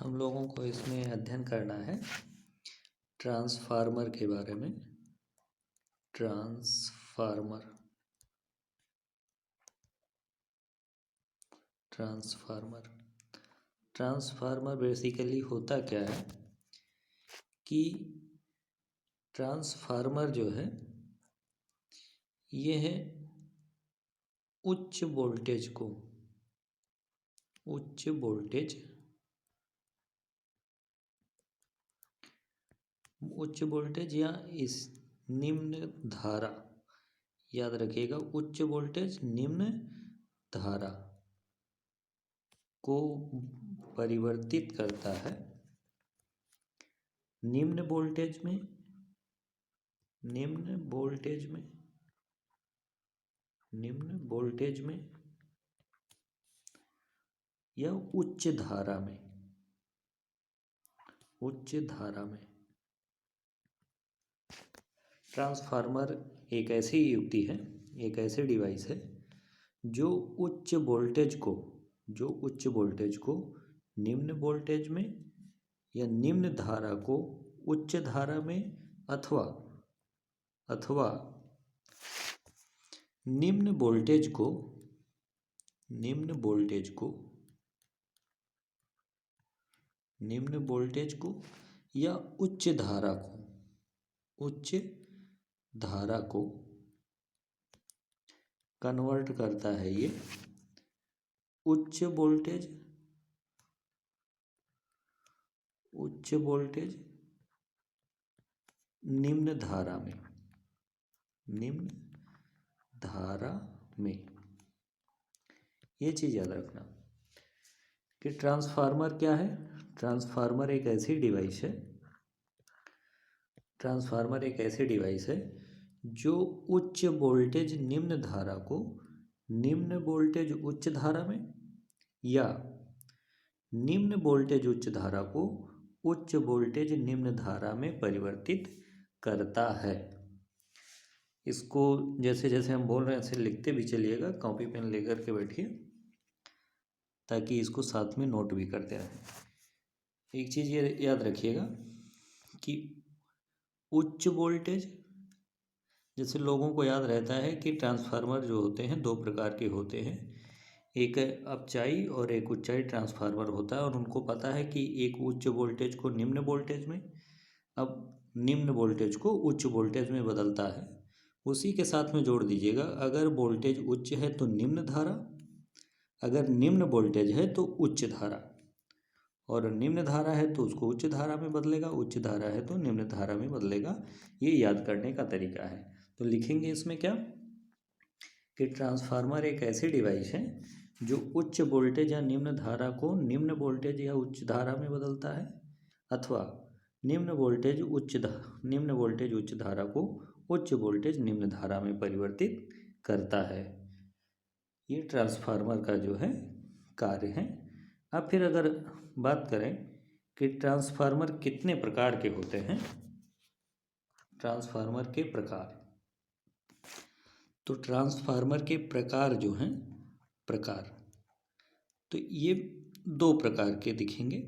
हम लोगों को इसमें अध्ययन करना है ट्रांसफार्मर के बारे में। ट्रांसफार्मर ट्रांसफार्मर ट्रांसफार्मर बेसिकली होता क्या है कि ट्रांसफार्मर जो है ये है उच्च वोल्टेज या इस निम्न धारा, याद रखिएगा, उच्च वोल्टेज निम्न धारा को परिवर्तित करता है निम्न वोल्टेज में या उच्च धारा में ट्रांसफार्मर एक ऐसी युक्ति है, एक ऐसे डिवाइस है जो उच्च वोल्टेज को निम्न वोल्टेज में या निम्न धारा को उच्च धारा में अथवा निम्न वोल्टेज को या उच्च धारा को कन्वर्ट करता है। ये उच्च वोल्टेज निम्न धारा में ये चीज़ याद रखना कि ट्रांसफार्मर क्या है। ट्रांसफार्मर एक ऐसी डिवाइस है जो उच्च वोल्टेज निम्न धारा को निम्न वोल्टेज उच्च धारा में या निम्न वोल्टेज उच्च धारा को उच्च वोल्टेज निम्न धारा में परिवर्तित करता है। इसको जैसे जैसे हम बोल रहे हैं ऐसे लिखते भी चलिएगा, कॉपी पेन लेकर के बैठिए ताकि इसको साथ में नोट भी करते रहें। एक चीज़ ये याद रखिएगा कि उच्च वोल्टेज, जैसे लोगों को याद रहता है कि ट्रांसफार्मर जो होते हैं दो प्रकार के होते हैं, एक अपचाई और एक उच्चाई ट्रांसफार्मर होता है। और उनको पता है कि एक उच्च वोल्टेज को निम्न वोल्टेज में, अब निम्न वोल्टेज को उच्च वोल्टेज में बदलता है। उसी के साथ में जोड़ दीजिएगा, अगर वोल्टेज उच्च है तो निम्न धारा, अगर निम्न वोल्टेज है तो उच्च धारा, और निम्न धारा है तो उसको उच्च धारा में बदलेगा, उच्च धारा है तो निम्न धारा में बदलेगा। ये याद करने का तरीका है। तो लिखेंगे इसमें क्या कि ट्रांसफार्मर एक ऐसी डिवाइस है जो उच्च वोल्टेज या निम्न धारा को निम्न वोल्टेज या उच्च धारा में बदलता है, अथवा निम्न वोल्टेज उच्च धारा को उच्च वोल्टेज निम्न धारा में परिवर्तित करता है। ये ट्रांसफार्मर का जो है कार्य है। अब फिर अगर बात करें कि ट्रांसफार्मर कितने प्रकार के होते हैं, ट्रांसफार्मर के प्रकार, तो ट्रांसफार्मर के प्रकार जो हैं तो ये दो प्रकार के दिखेंगे,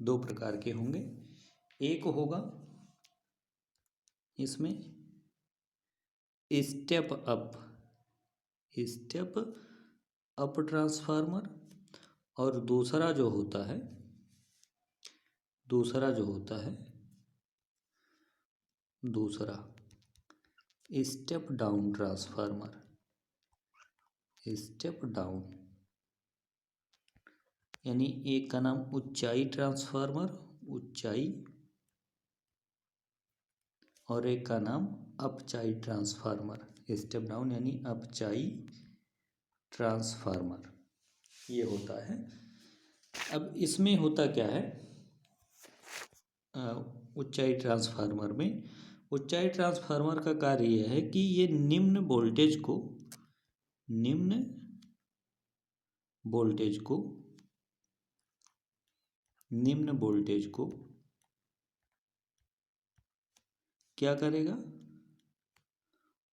दो प्रकार के होंगे। एक होगा इसमें स्टेप अप ट्रांसफार्मर, और दूसरा जो होता है step down transformer. Step down यानी एक का नाम उच्चाई ट्रांसफार्मर, और एक का नाम अपचाई ट्रांसफार्मर। स्टेप डाउन यानी अपचाई ट्रांसफार्मर ये होता है। अब इसमें होता क्या है, उच्चाई ट्रांसफार्मर में, उच्चाई ट्रांसफार्मर का कार्य यह है कि ये निम्न वोल्टेज को क्या करेगा,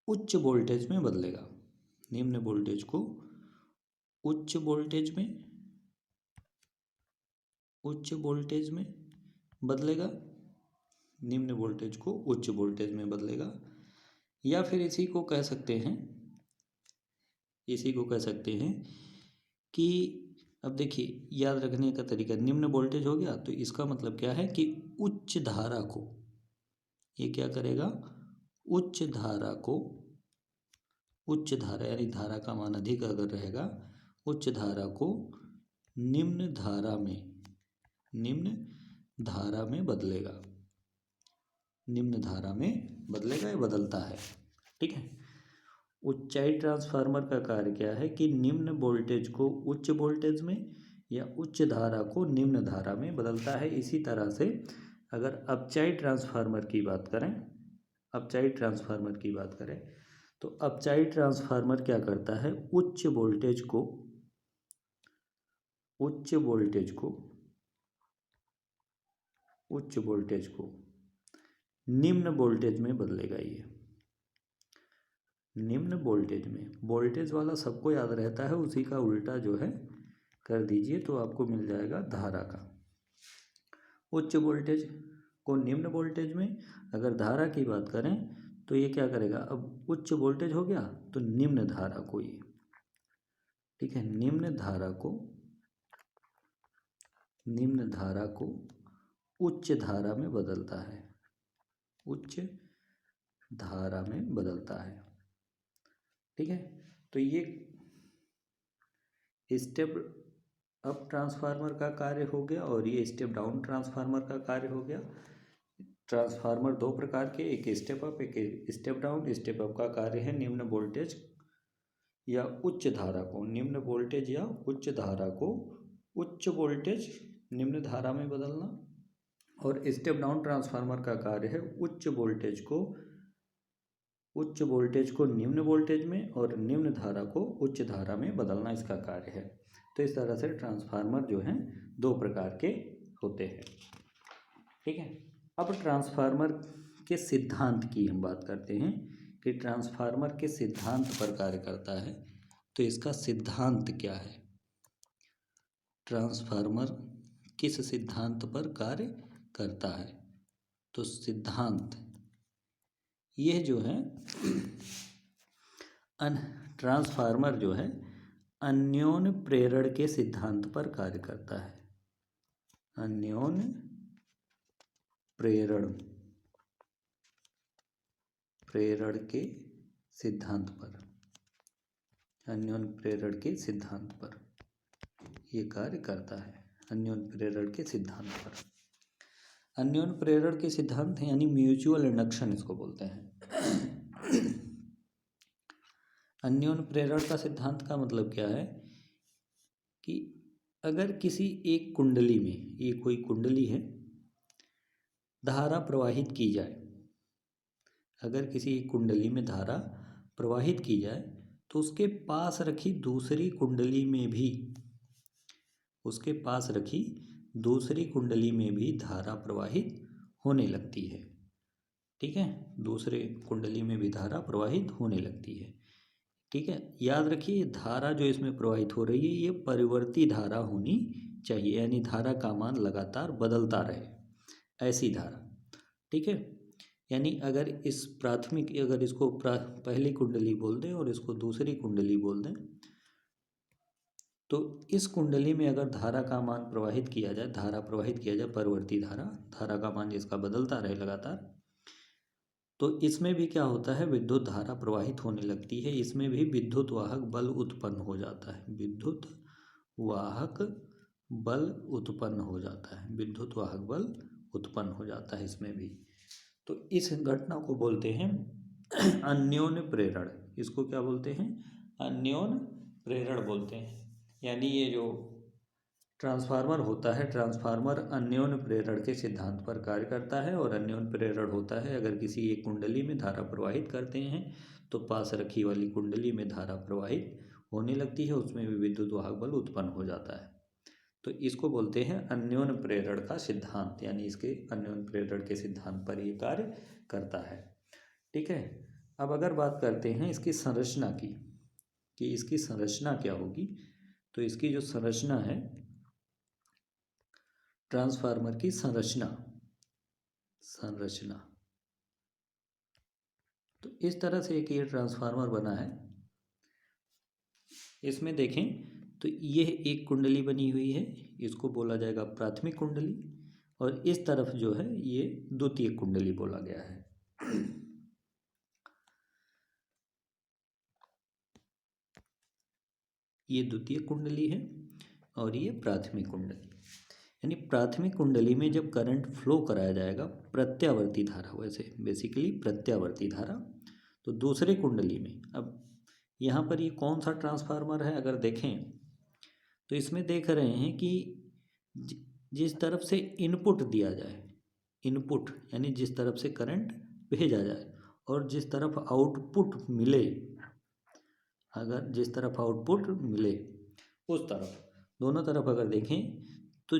उच्च वोल्टेज में बदलेगा। निम्न वोल्टेज को उच्च वोल्टेज में उच्च वोल्टेज में बदलेगा, निम्न वोल्टेज को उच्च वोल्टेज में बदलेगा। या फिर इसी को कह सकते हैं कि अब देखिए याद रखने का तरीका, निम्न वोल्टेज हो गया तो इसका मतलब क्या है कि उच्च धारा को, ये क्या करेगा, उच्च धारा यानी धारा का मान अधिक अगर रहेगा, उच्च धारा को निम्न धारा में बदलेगा, या बदलता है। ठीक है। ऊंचाई ट्रांसफार्मर का कार्य क्या है कि निम्न वोल्टेज को उच्च वोल्टेज में या उच्च धारा को निम्न धारा में बदलता है। इसी तरह से अगर अपचाई ट्रांसफार्मर की बात करें तो अपचाई ट्रांसफार्मर क्या करता है, उच्च वोल्टेज को निम्न वोल्टेज में बदलेगा। ये निम्न वोल्टेज में, वोल्टेज वाला सबको याद रहता है, उसी का उल्टा जो है कर दीजिए तो आपको मिल जाएगा धारा का। उच्च वोल्टेज को निम्न वोल्टेज में, अगर धारा की बात करें तो ये क्या करेगा, अब उच्च वोल्टेज हो गया तो निम्न धारा को ये, ठीक है, निम्न धारा को उच्च धारा में बदलता है, ठीक है। तो ये स्टेप अप ट्रांसफार्मर का कार्य हो गया और ये स्टेप डाउन ट्रांसफार्मर का कार्य हो गया। ट्रांसफार्मर दो प्रकार के, एक स्टेप अप एक स्टेप डाउन। स्टेप अप का कार्य है निम्न वोल्टेज या उच्च धारा को, निम्न वोल्टेज या उच्च धारा को उच्च वोल्टेज निम्न धारा में बदलना, और स्टेप डाउन ट्रांसफार्मर का कार्य है उच्च वोल्टेज को निम्न वोल्टेज में और निम्न धारा को उच्च धारा में बदलना, इसका कार्य है। तो इस तरह से ट्रांसफार्मर जो हैं दो प्रकार के होते हैं। ठीक है। अब ट्रांसफार्मर के सिद्धांत की हम बात करते हैं कि ट्रांसफार्मर के सिद्धांत पर कार्य करता है। तो इसका सिद्धांत क्या है, ट्रांसफार्मर किस सिद्धांत पर कार्य करता है? तो सिद्धांत यह जो है ट्रांसफार्मर जो है अन्योन्य प्रेरण के सिद्धांत पर कार्य करता है। अन्योन्य प्रेरण के सिद्धांत पर ये कार्य करता है। अन्योन्य प्रेरण के सिद्धांत पर, अन्योन्य प्रेरण के सिद्धांत यानी म्यूचुअल इंडक्शन इसको बोलते हैं। अन्योन्य प्रेरण का सिद्धांत का मतलब क्या है कि अगर किसी एक कुंडली में, ये कोई कुंडली है, धारा प्रवाहित की जाए, अगर किसी एक कुंडली में धारा प्रवाहित की जाए तो उसके पास रखी दूसरी कुंडली में भी धारा प्रवाहित होने लगती है। ठीक है, दूसरे कुंडली में भी धारा प्रवाहित होने लगती है। ठीक है, याद रखिए धारा जो इसमें प्रवाहित हो रही है ये परिवर्ती धारा होनी चाहिए, यानी धारा का मान लगातार बदलता रहे, ऐसी धारा। ठीक है, यानी अगर इस प्राथमिक, अगर इसको पहली कुंडली बोल दें और इसको दूसरी कुंडली बोल दें, तो इस कुंडली में अगर धारा का मान प्रवाहित किया जाए, परिवर्ती धारा का मान जिसका बदलता रहे लगातार, तो इसमें भी क्या होता है, विद्युत धारा प्रवाहित होने लगती है। इसमें भी विद्युत वाहक बल उत्पन्न हो जाता है, इसमें भी। तो इस घटना को बोलते हैं अन्योन्य प्रेरण। इसको क्या बोलते हैं, अन्योन्य प्रेरण बोलते हैं। यानी ये जो ट्रांसफार्मर होता है, ट्रांसफार्मर अन्योन्य प्रेरण के सिद्धांत पर कार्य करता है। और अन्योन्य प्रेरण होता है अगर किसी एक कुंडली में धारा प्रवाहित करते हैं तो पास रखी वाली कुंडली में धारा प्रवाहित होने लगती है, उसमें भी विद्युत वाहक बल उत्पन्न हो जाता है। तो इसको बोलते हैं अन्योन्य प्रेरण का सिद्धांत, यानी इसके अन्योन्य प्रेरण के सिद्धांत पर ये कार्य करता है। ठीक है, अब अगर बात करते हैं इसकी संरचना की कि इसकी संरचना क्या होगी, तो इसकी जो संरचना है ट्रांसफार्मर की संरचना। तो इस तरह से एक ये ट्रांसफार्मर बना है। इसमें देखें तो यह एक कुंडली बनी हुई है, इसको बोला जाएगा प्राथमिक कुंडली, और इस तरफ जो है ये द्वितीय कुंडली बोला गया है। ये द्वितीय कुंडली है और ये प्राथमिक कुंडली। यानी प्राथमिक कुंडली में जब करंट फ्लो कराया जाएगा प्रत्यावर्ती धारा, वैसे बेसिकली प्रत्यावर्ती धारा, तो दूसरे कुंडली में, अब यहाँ पर ये कौन सा ट्रांसफार्मर है अगर देखें तो इसमें देख रहे हैं कि जिस तरफ से इनपुट दिया जाए, इनपुट यानी जिस तरफ से करंट भेजा जाए, और जिस तरफ आउटपुट मिले, अगर जिस तरफ आउटपुट मिले उस तरफ, दोनों तरफ अगर देखें तो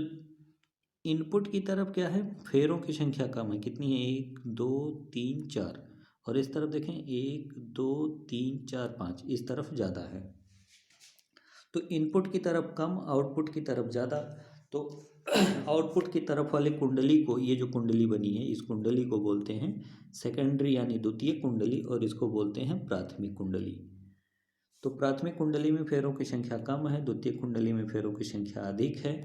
इनपुट की तरफ क्या है, फेरों की संख्या कम है, कितनी है, 1 2 3 4, और इस तरफ देखें 1 2 3 4 5, इस तरफ ज़्यादा है। तो इनपुट की तरफ कम, आउटपुट की तरफ ज़्यादा। तो आउटपुट की तरफ वाली कुंडली को, ये जो कुंडली बनी है इस कुंडली को बोलते हैं सेकेंडरी यानी द्वितीय कुंडली, और इसको बोलते हैं प्राथमिक कुंडली। तो प्राथमिक कुंडली में फेरों की संख्या कम है, द्वितीय कुंडली में फेरों की संख्या अधिक है,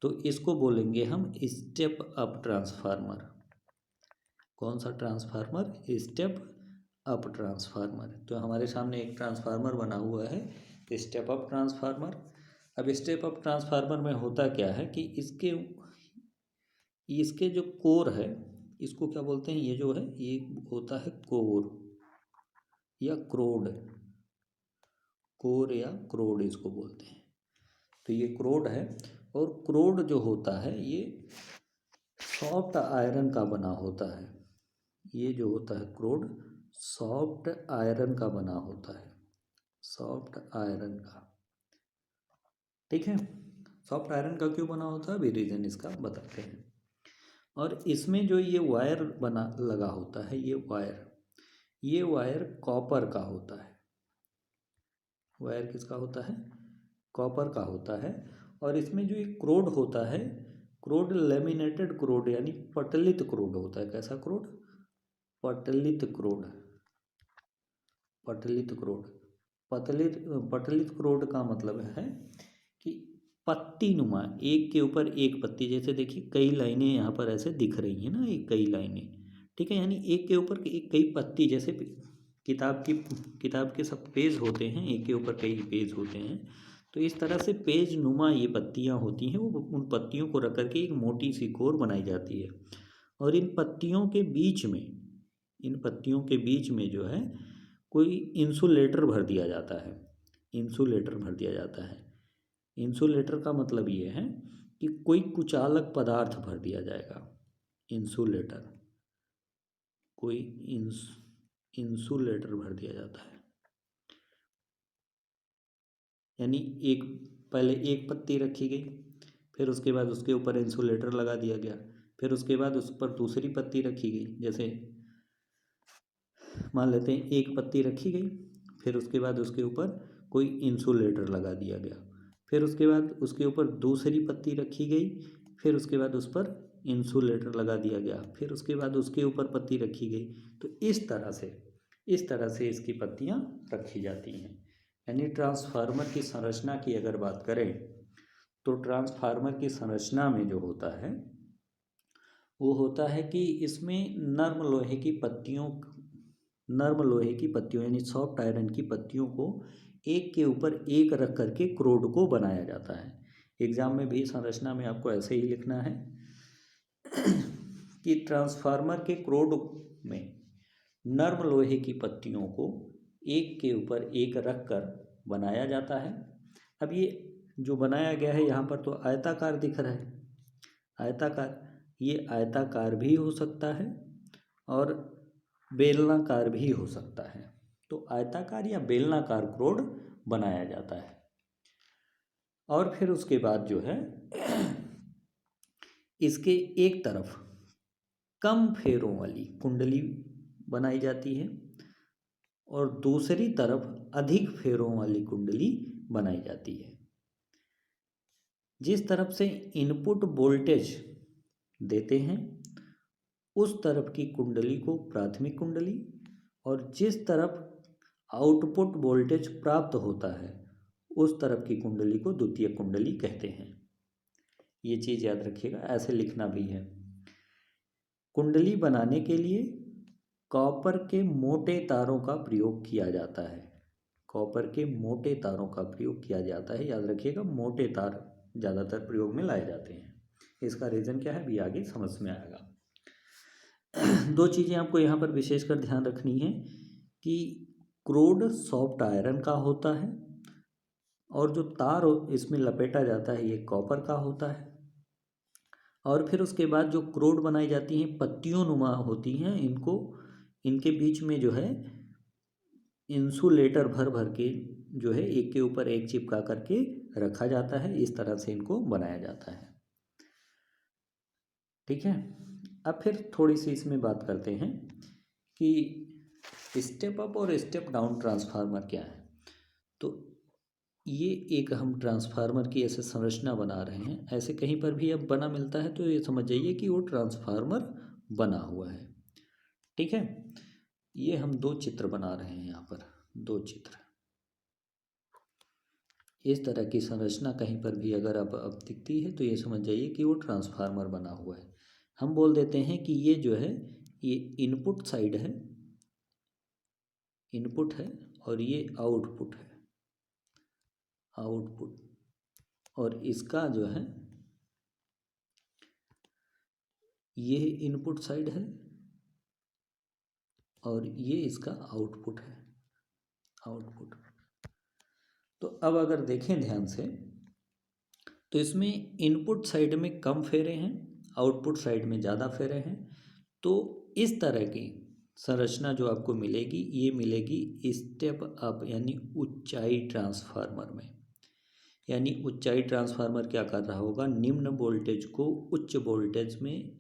तो इसको बोलेंगे हम स्टेप अप ट्रांसफार्मर। कौन सा ट्रांसफार्मर, स्टेप अप ट्रांसफार्मर। तो हमारे सामने एक ट्रांसफार्मर बना हुआ है स्टेप अप ट्रांसफार्मर। अब स्टेप अप ट्रांसफार्मर में होता क्या है कि इसके जो कोर है, इसको क्या बोलते हैं, ये जो है ये होता है कोर या क्रोड, कोर या क्रोड इसको बोलते हैं। तो ये क्रोड है, और क्रोड जो होता है ये सॉफ्ट आयरन का बना होता है। ये जो होता है क्रोड सॉफ्ट आयरन का बना होता है, सॉफ्ट आयरन का, ठीक है। सॉफ्ट आयरन का क्यों बना होता है, अभी रीज़न इसका बताते हैं। और इसमें जो ये वायर बना लगा होता है, ये वायर कॉपर का होता है। वायर किसका होता है, कॉपर का होता है। और इसमें जो एक क्रोड होता है, क्रोड लेमिनेटेड क्रोड यानी पटलित क्रोड होता है। कैसा क्रोड, पटलित क्रोड, पटलित क्रोड। पटलित क्रोड का मतलब है कि पत्ती नुमा, एक के ऊपर एक पत्ती, जैसे देखिए कई लाइनें यहाँ पर ऐसे दिख रही हैं ना, एक कई लाइनें, ठीक है, यानी एक के ऊपर एक कई पत्ती, जैसे किताब के सब पेज होते हैं, एक के ऊपर कई पेज होते हैं, तो इस तरह से पेज नुमा ये पत्तियाँ होती हैं। वो उन पत्तियों को रख करके एक मोटी सी कोर बनाई जाती है, और इन पत्तियों के बीच में जो है कोई इंसुलेटर भर दिया जाता है। इंसुलेटर भर दिया जाता है। इंसुलेटर का मतलब ये है कि कोई कुचालक पदार्थ भर दिया जाएगा। इंसुलेटर, कोई इंसुलेटर भर दिया जाता है। यानी पहले एक पत्ती रखी गई, फिर उसके बाद उसके ऊपर इंसुलेटर लगा दिया गया, फिर उसके बाद उस पर दूसरी पत्ती रखी गई। जैसे मान लेते हैं एक पत्ती रखी गई, फिर उसके बाद उसके ऊपर कोई इंसुलेटर लगा दिया गया, फिर उसके बाद उसके ऊपर दूसरी पत्ती रखी गई, फिर उसके बाद उस पर इंसुलेटर लगा दिया गया, फिर उसके बाद उसके ऊपर पत्ती रखी गई। तो इस तरह से इसकी पत्तियाँ रखी जाती हैं। यानी ट्रांसफार्मर की संरचना की अगर बात करें तो ट्रांसफार्मर की संरचना में जो होता है वो होता है कि इसमें नर्म लोहे की पत्तियों यानी सॉफ्ट आयरन की पत्तियों को एक के ऊपर एक रख करके क्रोड को बनाया जाता है। एग्जाम में भी संरचना में आपको ऐसे ही लिखना है कि ट्रांसफार्मर के क्रोड में नर्म लोहे की पत्तियों को एक के ऊपर एक रख कर बनाया जाता है। अब ये जो बनाया गया है यहाँ पर तो आयताकार दिख रहा है, आयताकार, ये आयताकार भी हो सकता है और बेलनाकार भी हो सकता है। तो आयताकार या बेलनाकार क्रोड बनाया जाता है। और फिर उसके बाद जो है इसके एक तरफ कम फेरों वाली कुंडली बनाई जाती है और दूसरी तरफ अधिक फेरों वाली कुंडली बनाई जाती है। जिस तरफ से इनपुट वोल्टेज देते हैं उस तरफ की कुंडली को प्राथमिक कुंडली, और जिस तरफ आउटपुट वोल्टेज प्राप्त होता है उस तरफ की कुंडली को द्वितीयक कुंडली कहते हैं। ये चीज़ याद रखिएगा, ऐसे लिखना भी है। कुंडली बनाने के लिए कॉपर के मोटे तारों का प्रयोग किया जाता है। कॉपर के मोटे तारों का प्रयोग किया जाता है, याद रखिएगा, मोटे तार ज़्यादातर प्रयोग में लाए जाते हैं। इसका रीज़न क्या है भी आगे समझ में आएगा। दो चीज़ें आपको यहाँ पर विशेषकर ध्यान रखनी है कि क्रोड सॉफ्ट आयरन का होता है और जो तार इसमें लपेटा जाता है ये कॉपर का होता है, और फिर उसके बाद जो क्रोड बनाई जाती हैं पत्तियों नुमा होती हैं, इनके बीच में जो है इंसुलेटर भर भर के जो है एक के ऊपर एक चिपका करके रखा जाता है। इस तरह से इनको बनाया जाता है। ठीक है, अब फिर थोड़ी सी इसमें बात करते हैं कि स्टेप अप और स्टेप डाउन ट्रांसफार्मर क्या है। तो ये एक हम ट्रांसफार्मर की ऐसे संरचना बना रहे हैं, ऐसे कहीं पर भी अब बना मिलता है तो ये समझ जाइए कि वो ट्रांसफार्मर बना हुआ है। ठीक है, ये हम दो चित्र बना रहे हैं, यहाँ पर दो चित्र। इस तरह की संरचना कहीं पर भी अगर अब दिखती है तो ये समझ जाइए कि वो ट्रांसफार्मर बना हुआ है। हम बोल देते हैं कि ये जो है ये इनपुट साइड है, इनपुट है, और ये आउटपुट है, आउटपुट, और इसका जो है ये इनपुट साइड है और ये इसका आउटपुट है, आउटपुट। तो अब अगर देखें ध्यान से तो इसमें इनपुट साइड में कम फेरे हैं, आउटपुट साइड में ज़्यादा फेरे हैं। तो इस तरह की संरचना जो आपको मिलेगी ये मिलेगी स्टेप अप यानी ऊंचाई ट्रांसफार्मर में। यानी ऊंचाई ट्रांसफार्मर क्या कर रहा होगा, निम्न वोल्टेज को उच्च वोल्टेज में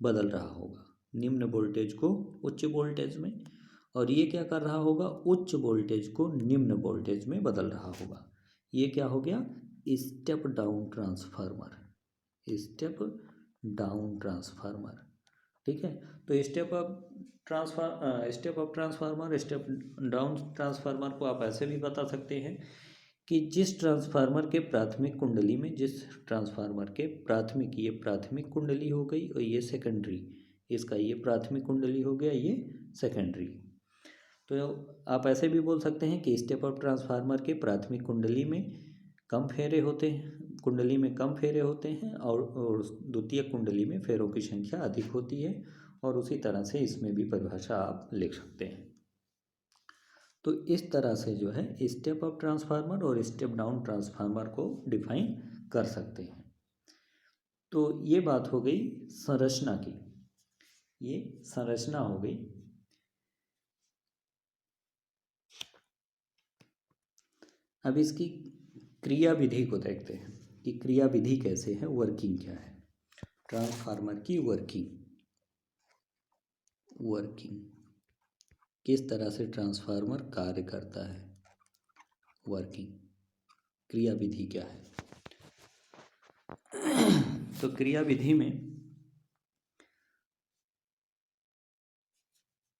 बदल रहा होगा, निम्न वोल्टेज को उच्च वोल्टेज में, और ये क्या कर रहा होगा, उच्च वोल्टेज को निम्न वोल्टेज में बदल रहा होगा। ये क्या हो गया, step down transformer, step down transformer. ठीक है, तो step up transformer, step down transformer को आप ऐसे भी बता सकते हैं कि जिस ट्रांसफार्मर के प्राथमिक कुंडली में, जिस ट्रांसफार्मर के प्राथमिक, ये प्राथमिक कुंडली हो गई और ये सेकेंडरी, इसका ये प्राथमिक कुंडली हो गया, ये सेकेंडरी। तो आप ऐसे भी बोल सकते हैं कि स्टेप अप ट्रांसफार्मर के प्राथमिक कुंडली में कम फेरे होते हैं, कुंडली में कम फेरे होते हैं, और द्वितीय कुंडली में फेरों की संख्या अधिक होती है, और उसी तरह से इसमें भी परिभाषा आप लिख सकते हैं। तो इस तरह से जो है स्टेप अप ट्रांसफार्मर और स्टेप डाउन ट्रांसफार्मर को डिफाइन कर सकते हैं। तो ये बात हो गई संरचना की, ये संरचना हो गई। अब इसकी क्रिया विधि को देखते हैं कि क्रिया विधि कैसे है, वर्किंग क्या है ट्रांसफार्मर की, वर्किंग किस तरह से ट्रांसफार्मर कार्य करता है, वर्किंग, क्रिया विधि क्या है। तो क्रिया विधि में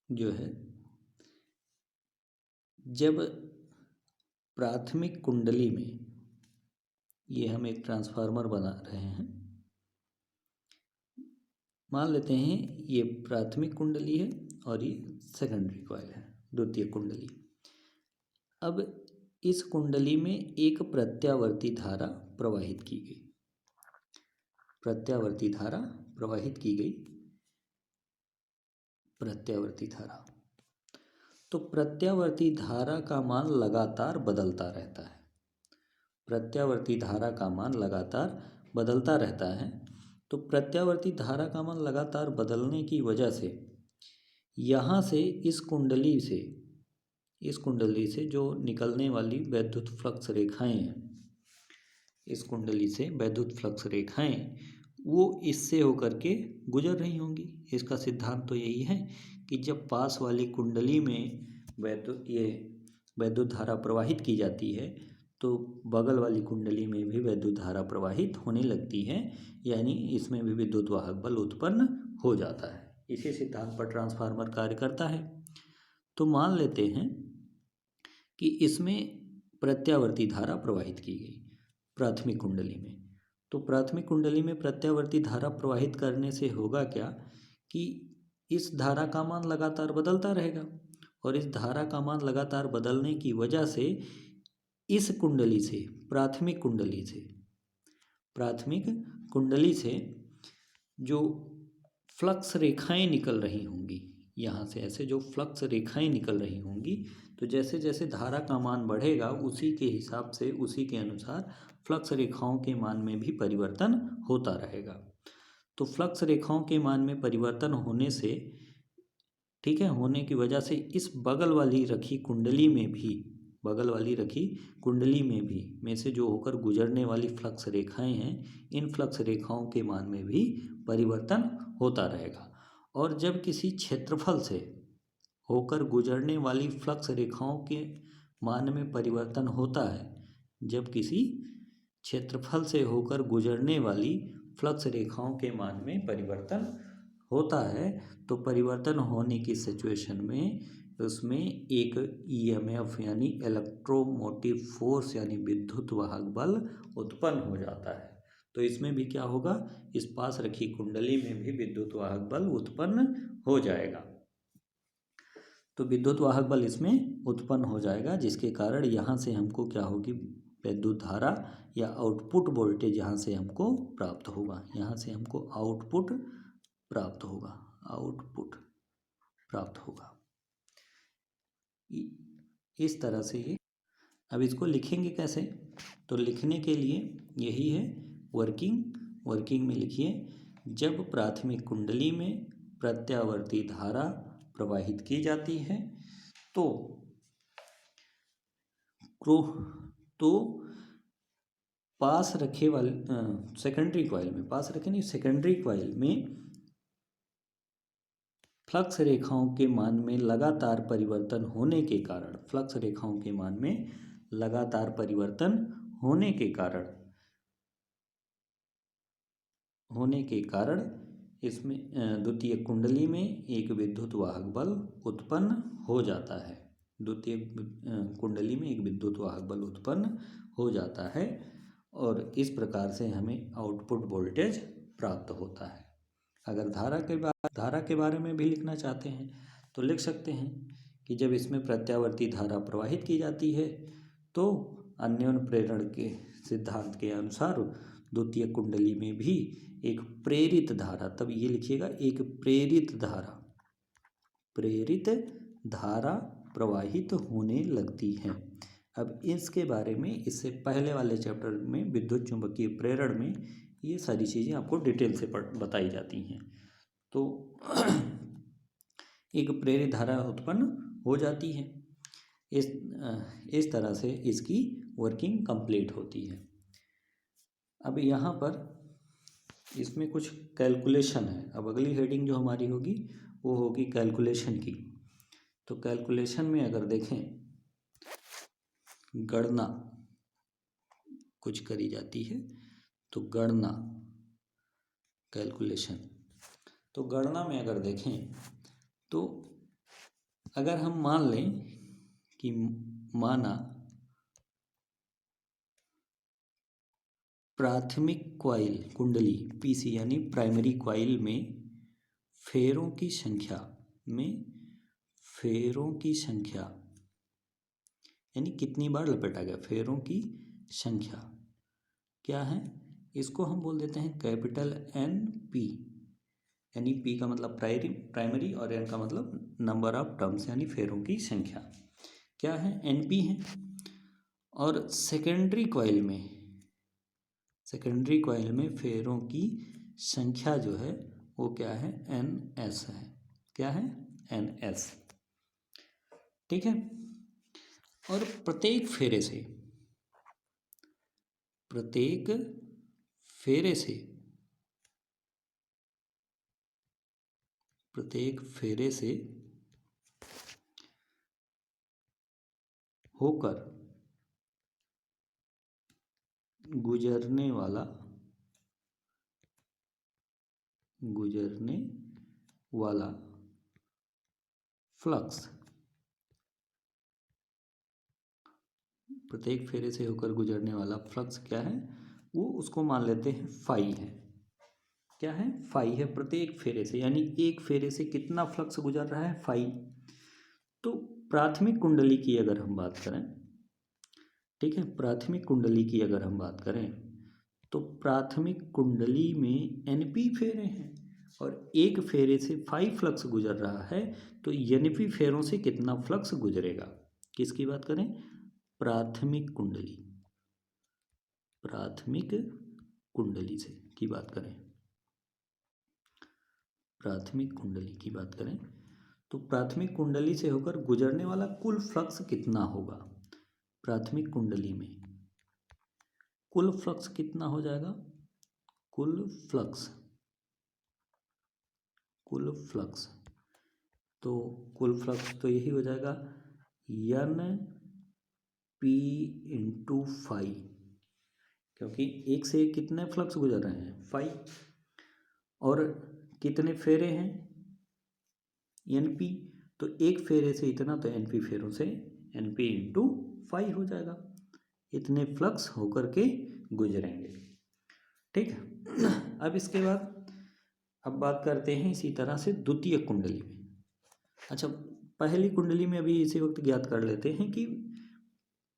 जो है, जब प्राथमिक कुंडली में, ये हम एक ट्रांसफार्मर बना रहे हैं, मान लेते हैं ये प्राथमिक कुंडली है और ये सेकेंडरी कॉइल है, द्वितीय कुंडली। अब इस कुंडली में एक प्रत्यावर्ती धारा प्रवाहित की गई, प्रत्यावर्ती धारा प्रवाहित की गई, प्रत्यावर्ती धारा। तो प्रत्यावर्ती धारा का मान लगातार बदलता रहता है, प्रत्यावर्ती धारा का मान लगातार बदलता रहता है। तो प्रत्यावर्ती धारा का मान लगातार बदलने की वजह से यहाँ से इस कुंडली से जो निकलने वाली वैद्युत फ्लक्स रेखाएं हैं, इस कुंडली से वैद्युत फ्लक्स रेखाएं वो इससे होकर के गुजर रही होंगी। इसका सिद्धांत तो यही है कि जब पास वाली कुंडली में वैद्युत धारा प्रवाहित की जाती है तो बगल वाली कुंडली में भी विद्युत धारा प्रवाहित होने लगती है, यानी इसमें भी विद्युत वाहक बल उत्पन्न हो जाता है। इसी सिद्धांत पर ट्रांसफार्मर कार्य करता है। तो मान लेते हैं कि इसमें प्रत्यावर्ती धारा प्रवाहित की गई प्राथमिक कुंडली में। तो प्राथमिक कुंडली में प्रत्यावर्ती धारा प्रवाहित करने से होगा क्या कि इस धारा का मान लगातार बदलता रहेगा, और इस धारा का मान लगातार बदलने की वजह से इस कुंडली से प्राथमिक कुंडली से जो फ्लक्स रेखाएं निकल रही होंगी, यहाँ से ऐसे जो फ्लक्स रेखाएं निकल रही होंगी, तो जैसे जैसे धारा का मान बढ़ेगा उसी के हिसाब से, उसी के अनुसार फ्लक्स रेखाओं के मान में भी परिवर्तन होता रहेगा। तो फ्लक्स रेखाओं के मान में परिवर्तन होने से, ठीक है, होने की वजह से इस बगल वाली रखी कुंडली में भी में से जो होकर गुजरने वाली फ्लक्स रेखाएं हैं, इन फ्लक्स रेखाओं के मान में भी परिवर्तन होता रहेगा। और जब किसी क्षेत्रफल से होकर गुजरने वाली फ्लक्स रेखाओं के मान में परिवर्तन होता है, जब किसी क्षेत्रफल से होकर गुजरने वाली फ्लक्स रेखाओं के मान में परिवर्तन होता है, तो परिवर्तन होने की सिचुएशन में उसमें एक ईएमएफ यानी इलेक्ट्रोमोटिव फोर्स यानी विद्युत वाहक बल उत्पन्न हो जाता है। तो इसमें भी क्या होगा, इस पास रखी कुंडली में भी विद्युत वाहक बल उत्पन्न हो जाएगा। तो विद्युत वाहक बल इसमें उत्पन्न हो जाएगा, जिसके कारण यहाँ से हमको क्या होगी, विद्युत धारा या आउटपुट वोल्टेज यहाँ से हमको प्राप्त होगा। यहाँ से हमको आउटपुट प्राप्त होगा। इस तरह से ये, अब इसको लिखेंगे कैसे, तो लिखने के लिए यही है वर्किंग में लिखिए, जब प्राथमिक कुंडली में प्रत्यावर्ती धारा प्रवाहित की जाती है तो पास रखे वाले सेकेंडरी कॉइल में फ्लक्स रेखाओं के मान में लगातार परिवर्तन होने के कारण इसमें द्वितीय कुंडली में एक विद्युत वाहक बल उत्पन्न हो जाता है, और इस प्रकार से हमें आउटपुट वोल्टेज प्राप्त होता है। अगर धारा के बारे में भी लिखना चाहते हैं तो लिख सकते हैं कि जब इसमें प्रत्यावर्ती धारा प्रवाहित की जाती है तो अन्योन्य प्रेरण के सिद्धांत के अनुसार द्वितीय कुंडली में भी एक प्रेरित धारा, तब ये लिखिएगा, एक प्रेरित धारा प्रवाहित होने लगती है। अब इसके बारे में इससे पहले वाले चैप्टर में विद्युत चुंबकीय प्रेरण में ये सारी चीज़ें आपको डिटेल से बताई जाती हैं। तो एक प्रेरित धारा उत्पन्न हो जाती है। इस तरह से इसकी वर्किंग कंप्लीट होती है। अब यहाँ पर इसमें कुछ कैलकुलेशन है। अब अगली हेडिंग जो हमारी होगी वो होगी कैलकुलेशन की। तो कैलकुलेशन में अगर देखें, गणना कुछ करी जाती है, तो कैलकुलेशन, तो गणना में अगर देखें तो अगर हम मान लें कि माना प्राथमिक कॉइल कुंडली पीसी यानी प्राइमरी कॉइल में फेरों की संख्या यानी कितनी बार लपेटा गया, फेरों की संख्या क्या है, इसको हम बोल देते हैं कैपिटल एन पी, यानी पी का मतलब प्राइमरी और एन का मतलब नंबर ऑफ टर्म्स यानी फेरों की संख्या क्या है, एन पी है। और सेकेंडरी कॉइल में फेरों की संख्या जो है वो क्या है, एन एस है। क्या है, एन एस, ठीक है। और प्रत्येक फेरे से होकर गुजरने वाला फ्लक्स, प्रत्येक फेरे से होकर गुजरने वाला फ्लक्स क्या है, वो उसको मान लेते हैं फाई है। क्या है? फाई है प्रत्येक फेरे से, यानी एक फेरे से कितना फ्लक्स गुजर रहा है, फाई। तो प्राथमिक कुंडली की अगर हम बात करें, ठीक है, प्राथमिक कुंडली की अगर हम बात करें तो प्राथमिक कुंडली में एनपी फेरे हैं और एक फेरे से 5 फ्लक्स गुजर रहा है, तो एनपी फेरों से कितना फ्लक्स गुजरेगा। किसकी बात करें? प्राथमिक कुंडली से की बात करें, प्राथमिक कुंडली की बात करें तो प्राथमिक कुंडली से होकर गुजरने वाला कुल फ्लक्स कितना होगा। प्राथमिक कुंडली में कुल फ्लक्स कितना हो जाएगा? कुल फ्लक्स तो कुल फ्लक्स तो यही हो जाएगा एन पी इंटू फाई, क्योंकि एक से कितने फ्लक्स गुजर रहे हैं, फाई, और कितने फेरे हैं, एन पी, तो एक फेरे से इतना, तो एन पी फेरों से एन पी इंटू फाई हो जाएगा। इतने फ्लक्स होकर के गुजरेंगे। ठीक है। अब इसके बाद अब बात करते हैं इसी तरह से द्वितीय कुंडली में। अच्छा, पहली कुंडली में अभी इसी वक्त ज्ञात कर लेते हैं कि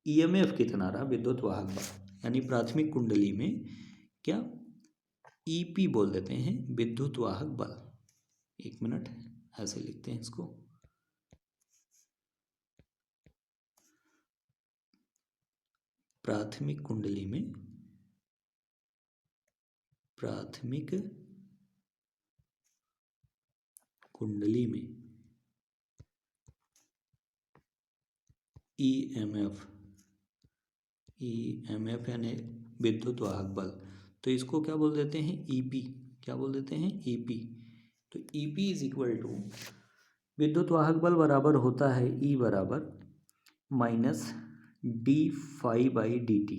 ईएमएफ कितना रहा, विद्युत वाहक बल, यानी प्राथमिक कुंडली में क्या ईपी बोल देते हैं, विद्युत वाहक बल। एक मिनट, ऐसे लिखते हैं इसको, प्राथमिक कुंडली में ईएमएफ यानी विद्युत वाहक बल, तो इसको क्या बोल देते हैं, ईपी। क्या बोल देते हैं, ईपी। तो ईपी इज इक्वल टू विद्युत वाहक बल बराबर होता है ई बराबर minus D phi by D T.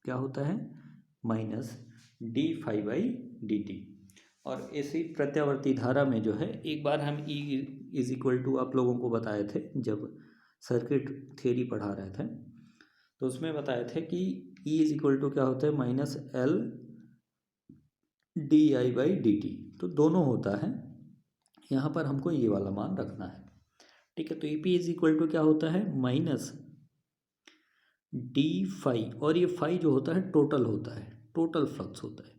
क्या होता है? Minus D phi by D T. और इसी प्रत्यावर्ती धारा में जो है, एक बार हम ई इज इक्वल टू आप लोगों को बताए थे जब सर्किट थ्योरी पढ़ा रहे थे, तो उसमें बताए थे कि ई इज इक्वल टू क्या होता है, minus L D I by D T. तो दोनों होता है, यहाँ पर हमको ये वाला मान रखना है। ठीक है, तो E P is equal to क्या होता है, माइनस डी फाई, और ये फाई जो होता है टोटल होता है, टोटल फ्लक्स होता है,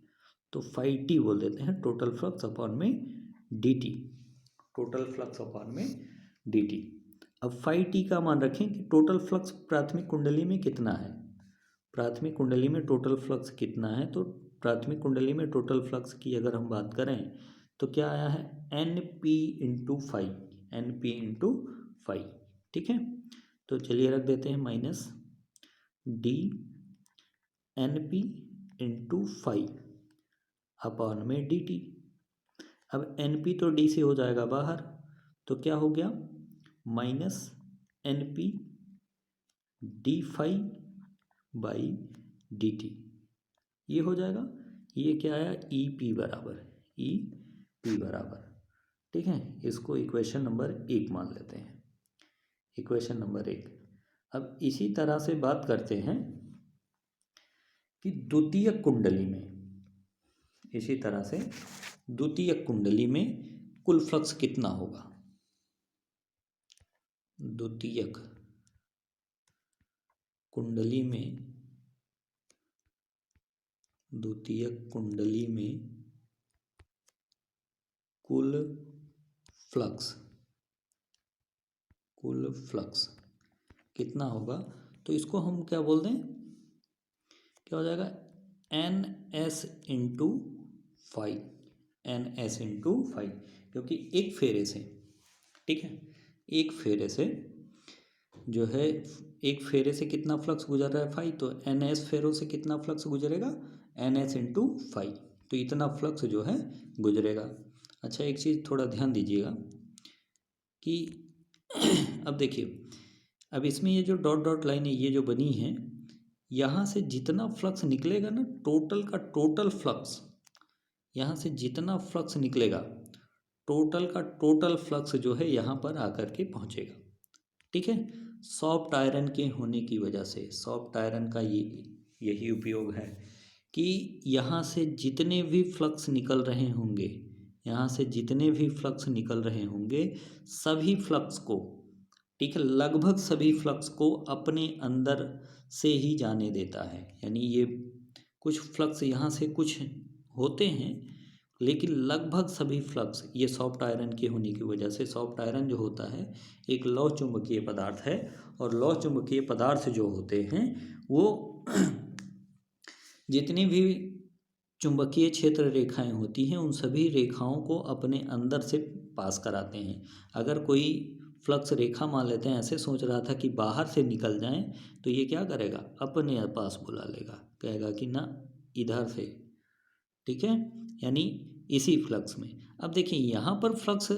तो फाई टी बोल देते हैं, टोटल फ्लक्स अपॉन में D T, total flux upon में डी टी। अब फाई टी का मान रखें कि टोटल फ्लक्स प्राथमिक कुंडली में कितना है, प्राथमिक कुंडली में टोटल फ्लक्स कितना है। तो प्राथमिक कुंडली में टोटल फ्लक्स की अगर हम बात करें तो क्या आया है, N P into phi, N P into phi. ठीक है, तो चलिए रख देते हैं minus D N P into phi upon में डी टी। अब एन पी तो डी से हो जाएगा बाहर, तो क्या हो गया, minus N P D phi by D T, ये हो जाएगा। ये क्या आया, ई पी बराबर। ठीक है, इसको इक्वेशन नंबर 1 मान लेते हैं, इक्वेशन नंबर 1। अब इसी तरह से बात करते हैं कि द्वितीय कुंडली में, इसी तरह से द्वितीय कुंडली में कुल फ्लक्स कितना होगा। द्वितीयक कुंडली में कुल फ्लक्स कितना होगा, तो इसको हम क्या बोल दें, क्या हो जाएगा, N S into five, N S into five, क्योंकि एक फेरे से, ठीक है, एक फेरे से जो है, एक फेरे से कितना फ्लक्स गुजर रहा है, फाइव, तो एन एस फेरों से कितना फ्लक्स गुजरेगा, एन एस इंटू फाइव, तो इतना फ्लक्स जो है गुजरेगा। अच्छा, एक चीज़ थोड़ा ध्यान दीजिएगा कि अब देखिए, अब इसमें ये जो डॉट डॉट लाइन है, ये जो बनी है, यहाँ से जितना फ्लक्स निकलेगा ना, टोटल का टोटल फ्लक्स, यहाँ से जितना फ्लक्स निकलेगा टोटल का टोटल फ्लक्स जो है यहाँ पर आकर के पहुँचेगा। ठीक है, सॉफ्ट आयरन के होने की वजह से, सॉफ्ट आयरन का यही उपयोग है कि यहाँ से जितने भी फ्लक्स निकल रहे होंगे, यहाँ से जितने भी फ्लक्स निकल रहे होंगे सभी फ्लक्स को, ठीक है, लगभग सभी फ्लक्स को अपने अंदर से ही जाने देता है। यानी ये कुछ फ्लक्स यहाँ से कुछ होते हैं, लेकिन लगभग सभी फ्लक्स ये सॉफ्ट आयरन के होने की वजह से, सॉफ्ट आयरन जो होता है एक लौह चुंबकीय पदार्थ है, और लौह चुंबकीय पदार्थ जो होते हैं वो जितनी भी चुंबकीय क्षेत्र रेखाएं होती हैं उन सभी रेखाओं को अपने अंदर से पास कराते हैं। अगर कोई फ्लक्स रेखा मान लेते हैं, ऐसे सोच रहा था कि बाहर से निकल जाएं, तो ये क्या करेगा, अपने पास बुला लेगा, कहेगा कि ना इधर से। ठीक है, यानी इसी फ्लक्स में। अब देखिए यहाँ पर फ्लक्स,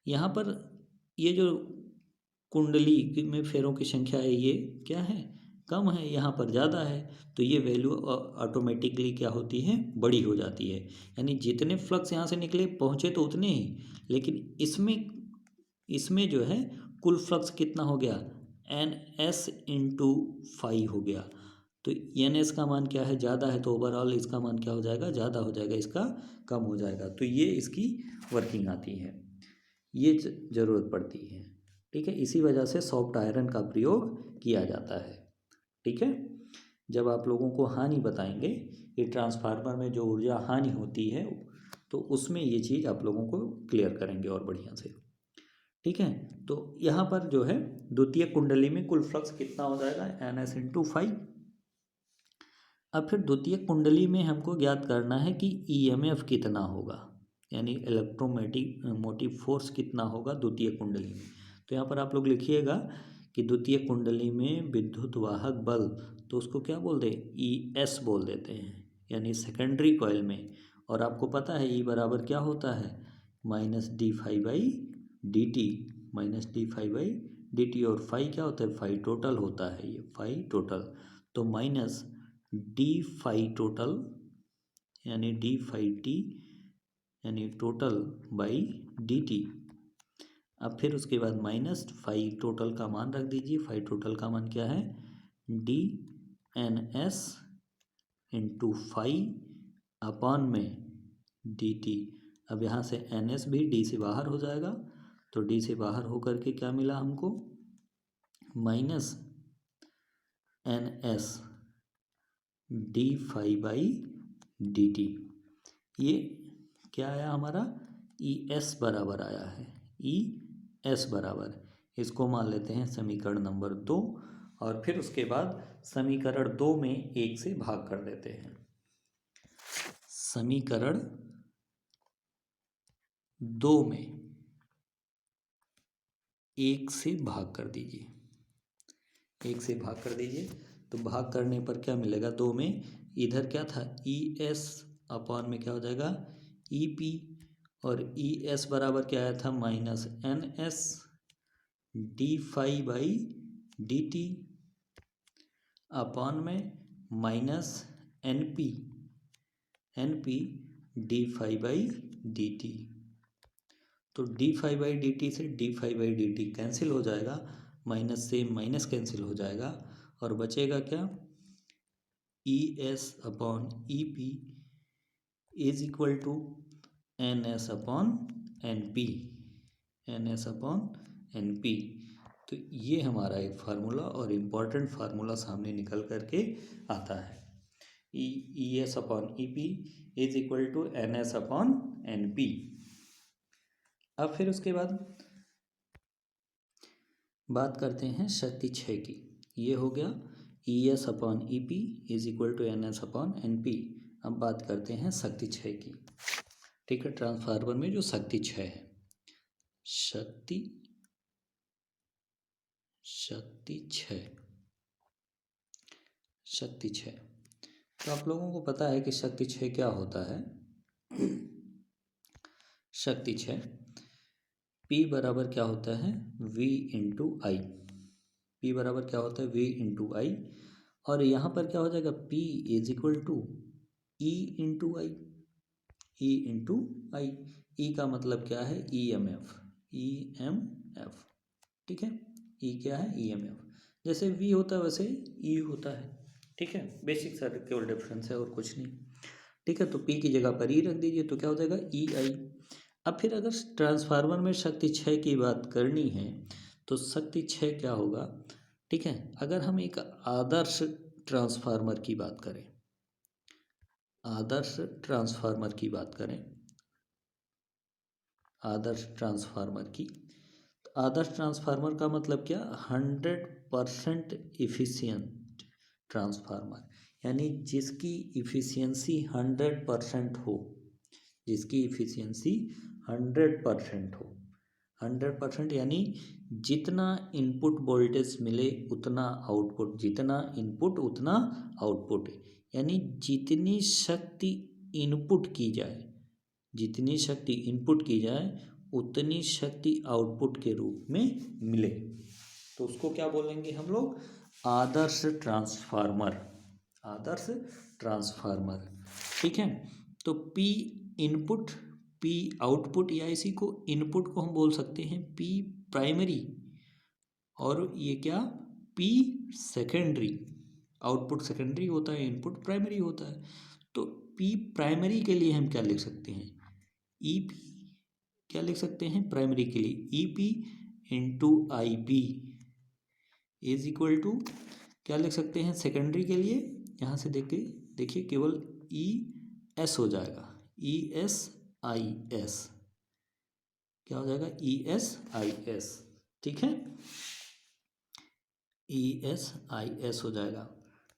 यहाँ पर ये जो कुंडली में फेरों की संख्या है ये क्या है, कम है, यहाँ पर ज़्यादा है, तो ये वैल्यू ऑटोमेटिकली क्या होती है, बड़ी हो जाती है। यानी जितने फ्लक्स यहाँ से निकले पहुँचे तो उतने ही, लेकिन इसमें जो है कुल फ्लक्स कितना हो गया, NS/φ हो गया। तो NS का मान क्या है, ज़्यादा है, तो ओवरऑल इसका मान क्या हो जाएगा, ज़्यादा हो जाएगा, इसका कम हो जाएगा। तो ये इसकी वर्किंग आती है, ये ज़रूरत पड़ती है। ठीक है, इसी वजह से सॉफ्ट आयरन का प्रयोग किया जाता है। ठीक है, जब आप लोगों को हानि बताएंगे कि ट्रांसफार्मर में जो ऊर्जा हानि होती है, तो उसमें ये चीज़ आप लोगों को क्लियर करेंगे और बढ़िया से। ठीक है, तो यहाँ पर जो है द्वितीय कुंडली में कुल फ्लक्स कितना हो जाएगा, NS/φ। अब फिर द्वितीय कुंडली में हमको ज्ञात करना है कि EMF कितना होगा, यानी इलेक्ट्रोमैटिक मोटिव फोर्स कितना होगा द्वितीय कुंडली में। तो यहाँ पर आप लोग लिखिएगा कि द्वितीय कुंडली में विद्युत वाहक बल, तो उसको क्या बोल दे, ES बोल देते हैं, यानी सेकेंडरी कॉइल में। और आपको पता है E बराबर क्या होता है, -dφ/dt, -dφ/dt, और फाई क्या होता है, फाई टोटल होता है, ये फाई टोटल। तो -dφ टोटल यानी dφ/t यानी टोटल बाई dt। अब फिर उसके बाद माइनस फाई टोटल का मान रख दीजिए, फाई टोटल का मान क्या है, dNs/φ में dt। अब यहाँ से NS भी d से बाहर हो जाएगा, तो d से बाहर होकर के क्या मिला हमको, -NS/dφ/dt। ये क्या आया हमारा, ES बराबर आया है, ES बराबर, इसको मान लेते हैं समीकरण नंबर 2। और फिर उसके बाद समीकरण 2 में 1 से भाग कर देते हैं। समीकरण 2 में 1 से भाग कर दीजिए, 1 से भाग कर दीजिए, तो भाग करने पर क्या मिलेगा, 2 में इधर क्या था, ES/, में क्या हो जाएगा, EP, और ES बराबर क्या आया था, -NS/dφ/dt अपॉन में -NP/dφ/dt। तो dφ/dt से dφ/dt कैंसिल हो जाएगा, माइनस से माइनस कैंसिल हो जाएगा, और बचेगा क्या, ES/EP is equal to NS/NP, NS/NP। तो ये हमारा एक फार्मूला और इम्पॉर्टेंट फार्मूला सामने निकल करके आता है, ES/EP is equal to NS/NP। अब फिर उसके बाद बात करते हैं शक्ति क्षय की। ये हो गया ES/EP is equal to NS/NP। अब बात करते हैं शक्ति क्षय की। ठीक है, ट्रांसफार्मर में जो शक्ति क्षय है, शक्ति क्षय, तो आप लोगों को पता है कि शक्ति क्षय क्या होता है। शक्ति क्षय P बराबर क्या होता है, V/I। P बराबर क्या होता है, V/I। और यहाँ पर क्या हो जाएगा, P is equal to E into I, E into I. E का मतलब क्या है, EMF, EMF, ठीक है। E क्या है, EMF। जैसे V होता है वैसे E होता है, ठीक है। बेसिक सा केवल डिफरेंस है और कुछ नहीं, ठीक है। तो P की जगह पर E रख दीजिए तो क्या हो जाएगा, EI। अब फिर अगर ट्रांसफार्मर में शक्ति क्षय की बात करनी है तो शक्ति क्षय क्या होगा, ठीक है। अगर हम एक आदर्श ट्रांसफार्मर की बात करें, आदर्श ट्रांसफार्मर की बात करें, आदर्श ट्रांसफार्मर की, तो आदर्श ट्रांसफार्मर का मतलब क्या, 100% इफिशियंट ट्रांसफार्मर, यानी जिसकी इफिशियंसी 100% हो, जिसकी इफिशियंसी 100% हो। 100% यानी जितना इनपुट वोल्टेज मिले उतना आउटपुट, जितना इनपुट उतना आउटपुट, यानी जितनी शक्ति इनपुट की जाए, जितनी शक्ति इनपुट की जाए उतनी शक्ति आउटपुट के रूप में मिले, तो उसको क्या बोलेंगे हम लोग, आदर्श ट्रांसफार्मर, आदर्श ट्रांसफार्मर, ठीक है। तो P इनपुट, P आउटपुट, या इसी को इनपुट को हम बोल सकते हैं P प्राइमरी, और ये क्या, P सेकेंडरी। आउटपुट सेकेंडरी होता है, इनपुट प्राइमरी होता है। तो P प्राइमरी के लिए हम क्या लिख सकते हैं, EP, क्या लिख सकते हैं प्राइमरी के लिए, EP into IP is equal to, क्या लिख सकते हैं सेकेंडरी के लिए, यहाँ से देखिए केवल ES हो जाएगा, ESIS, क्या हो जाएगा, ESIS, ठीक है, ESIS हो जाएगा,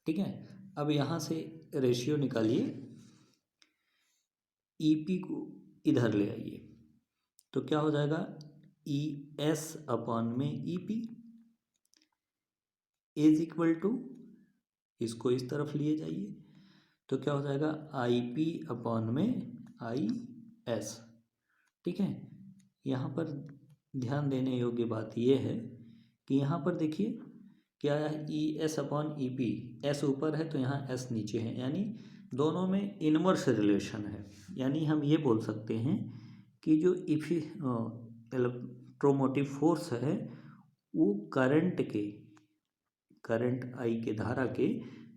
ठीक है। अब यहाँ से रेशियो निकालिए, EP को इधर ले आइए तो क्या हो जाएगा, ES अपॉन में EP इज इक्वल टू, इसको इस तरफ लिए जाइए तो क्या हो जाएगा, IP अपॉन में IS, ठीक है। यहाँ पर ध्यान देने योग्य बात यह है कि यहाँ पर देखिए क्या है, ES अपॉन EP, S ऊपर है तो यहाँ S नीचे है, यानी दोनों में इनवर्स रिलेशन है। यानी हम ये बोल सकते हैं कि जो इलेक्ट्रोमोटिव फोर्स है वो करंट I के धारा के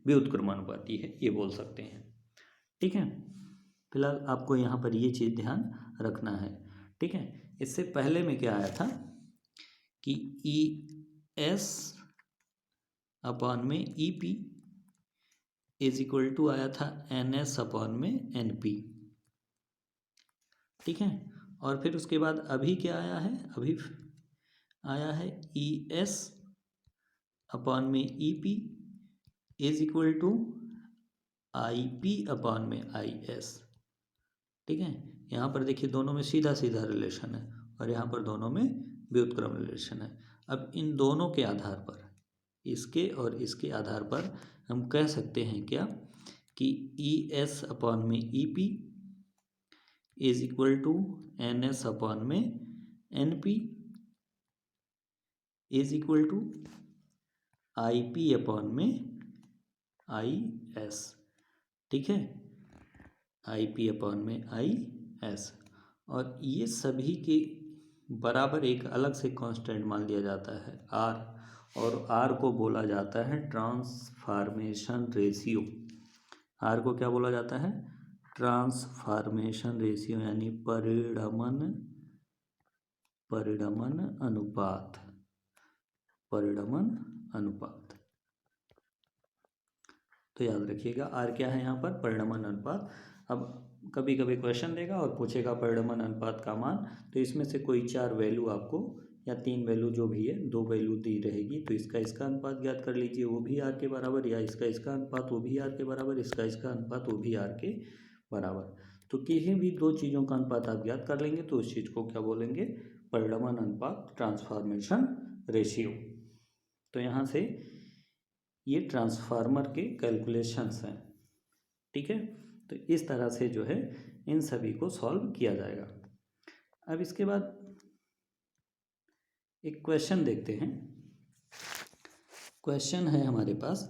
व्युत्क्रमानुपाती है, ये बोल सकते हैं, ठीक है। फिलहाल आपको यहाँ पर ये चीज़ ध्यान रखना है, ठीक है। इससे पहले में क्या आया था कि ES अपॉन में EP इज इक्वल टू आया था NS अपॉन में NP, ठीक है। और फिर उसके बाद अभी क्या आया है, अभी आया है ES अपॉन में EP is equal to IP upon में IS, ठीक है। यहाँ पर देखिए दोनों में सीधा सीधा रिलेशन है और यहाँ पर दोनों में व्युत्क्रम रिलेशन है। अब इन दोनों के आधार पर, इसके और इसके आधार पर हम कह सकते हैं क्या कि ES अपॉन में EP is equal to NS upon में NP is equal to IP upon में IS, ठीक है, IP अपॉन में IS। और ये सभी के बराबर एक अलग से कांस्टेंट मान लिया जाता है R, और R को बोला जाता है ट्रांसफॉर्मेशन रेशियो। R को क्या बोला जाता है, ट्रांसफॉर्मेशन रेशियो, यानी परिणमन अनुपात, परिणमन अनुपात। तो याद रखिएगा R क्या है यहाँ पर, परिणमन अनुपात। अब कभी कभी क्वेश्चन देगा और पूछेगा परिणमन अनुपात का मान, तो इसमें से कोई 4 वैल्यू आपको, या 3 वैल्यू जो भी है, 2 वैल्यू दी रहेगी, तो इसका अनुपात ज्ञात कर लीजिए, वो भी R के बराबर, या इसका अनुपात वो भी R के बराबर, इसका अनुपात वो भी R के बराबर। तो किसी भी 2 चीज़ों का अनुपात आप ज्ञात कर लेंगे तो उस चीज़ को क्या बोलेंगे, परिणमन अनुपात, ट्रांसफॉर्मेशन रेशियो। तो यहाँ से ये ट्रांसफार्मर के कैलकुलेशंस हैं, ठीक है। तो इस तरह से जो है इन सभी को सॉल्व किया जाएगा। अब इसके बाद एक क्वेश्चन देखते हैं। क्वेश्चन है हमारे पास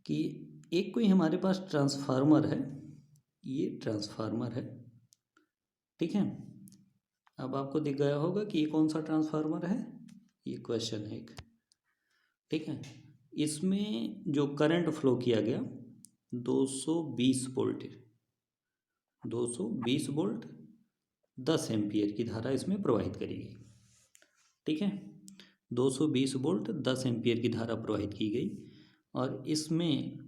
कि एक कोई हमारे पास ट्रांसफार्मर है, ये ट्रांसफार्मर है, ठीक है। अब आपको दिख गया होगा कि ये कौन सा ट्रांसफार्मर है, ये क्वेश्चन है एक, ठीक है। इसमें जो करंट फ्लो किया गया 220 वोल्ट, 220 वोल्ट 10 एम्पियर की धारा इसमें प्रवाहित करी गई, ठीक है। 220 वोल्ट 10 एम्पियर की धारा प्रवाहित की गई और इसमें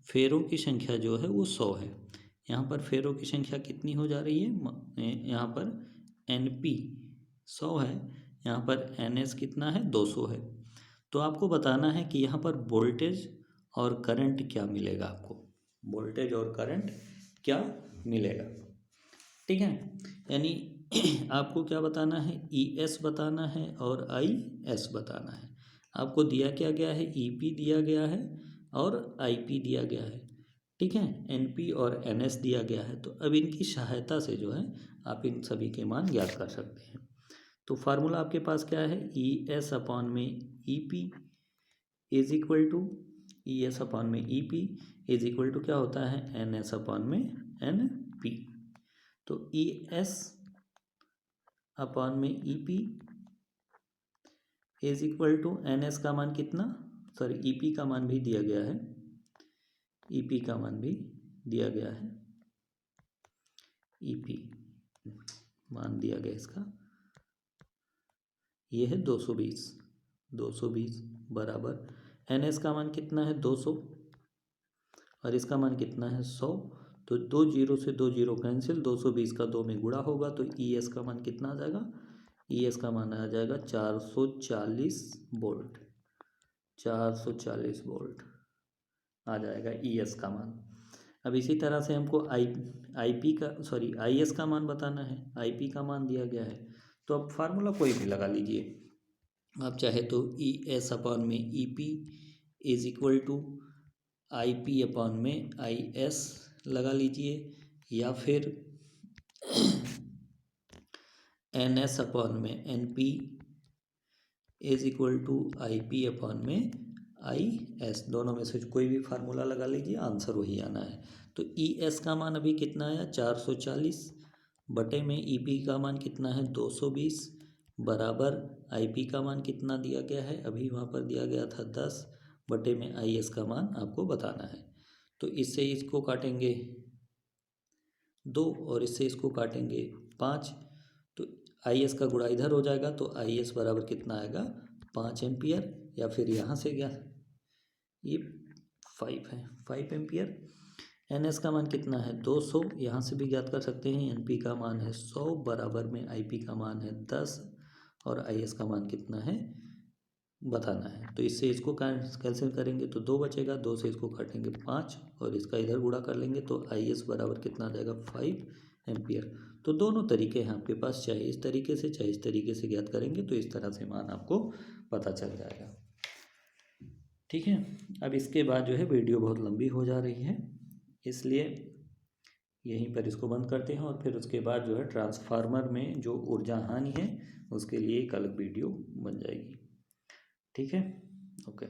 फेरों की संख्या जो है वो 100 है। यहाँ पर फेरों की संख्या कितनी हो जा रही है, यहाँ पर NP 100 है, यहाँ पर NS कितना है, 200 है। तो आपको बताना है कि यहाँ पर वोल्टेज और करंट क्या मिलेगा, आपको वोल्टेज और करंट क्या मिलेगा, ठीक है। यानी आपको क्या बताना है, ES बताना है और IS बताना है। आपको दिया क्या गया है, EP दिया गया है और IP दिया गया है, ठीक है। NP और NS दिया गया है। तो अब इनकी सहायता से जो है आप इन सभी के मान ज्ञात कर सकते हैं। तो फार्मूला आपके पास क्या है, ES अपॉन में EP is equal to, ES upon में EP इज इक्वल टू क्या होता है, NS अपॉन में NP। तो ES अपॉन में EP is equal to NS का मान कितना, सॉरी EP का मान भी दिया गया है, EP का मान भी दिया गया है, EP मान दिया गया इसका, ये है 220 बराबर NS का मान कितना है 200 और इसका मान कितना है 100। तो 2 जीरो से 2 जीरो कैंसिल, 220 का 2 में गुणा होगा तो ES का मान कितना आ जाएगा, ES का मान आ जाएगा 440 वोल्ट, 440 वोल्ट आ जाएगा ES का मान। अब इसी तरह से हमको IS का मान बताना है, IP का मान दिया गया है। तो अब फार्मूला कोई भी लगा लीजिए आप, चाहे तो ES अपॉन में EP is equal to IP upon में IS लगा लीजिए, या फिर NS अपॉन में NP is equal to IP upon में IS, दोनों में से कोई भी फार्मूला लगा लीजिए, आंसर वही आना है। तो ES का मान अभी कितना आया 440 बटे में EP का मान कितना है 220 बराबर IP का मान कितना दिया गया है, अभी वहाँ पर दिया गया था 10 बटे में IS का मान आपको बताना है। तो इससे इसको काटेंगे 2 और इससे इसको काटेंगे 5, तो IS का गुणा इधर हो जाएगा, तो IS बराबर कितना आएगा 5 एम्पियर, या फिर यहाँ से गया ये 5 है, 5 एम्पियर। NS का मान कितना है 200, यहाँ से भी ज्ञात कर सकते हैं, NP का मान है 100 बराबर में IP का मान है 10 और IS का मान कितना है बताना है। तो इससे इसको कैंसिल करेंगे तो 2 बचेगा, 2 से इसको काटेंगे 5 और इसका इधर गुणा कर लेंगे तो IS बराबर कितना आ जाएगा 5 एम्पियर। तो दोनों तरीके हैं आपके पास, चाहे इस तरीके से चाहे इस तरीके से ज्ञात करेंगे तो इस तरह से मान आपको पता चल जाएगा, ठीक है। अब इसके बाद जो है वीडियो बहुत लंबी हो जा रही है, इसलिए यहीं पर इसको बंद करते हैं और फिर उसके बाद जो है ट्रांसफार्मर में जो ऊर्जा हानि है उसके लिए एक अलग वीडियो बन जाएगी, ठीक है, ओके।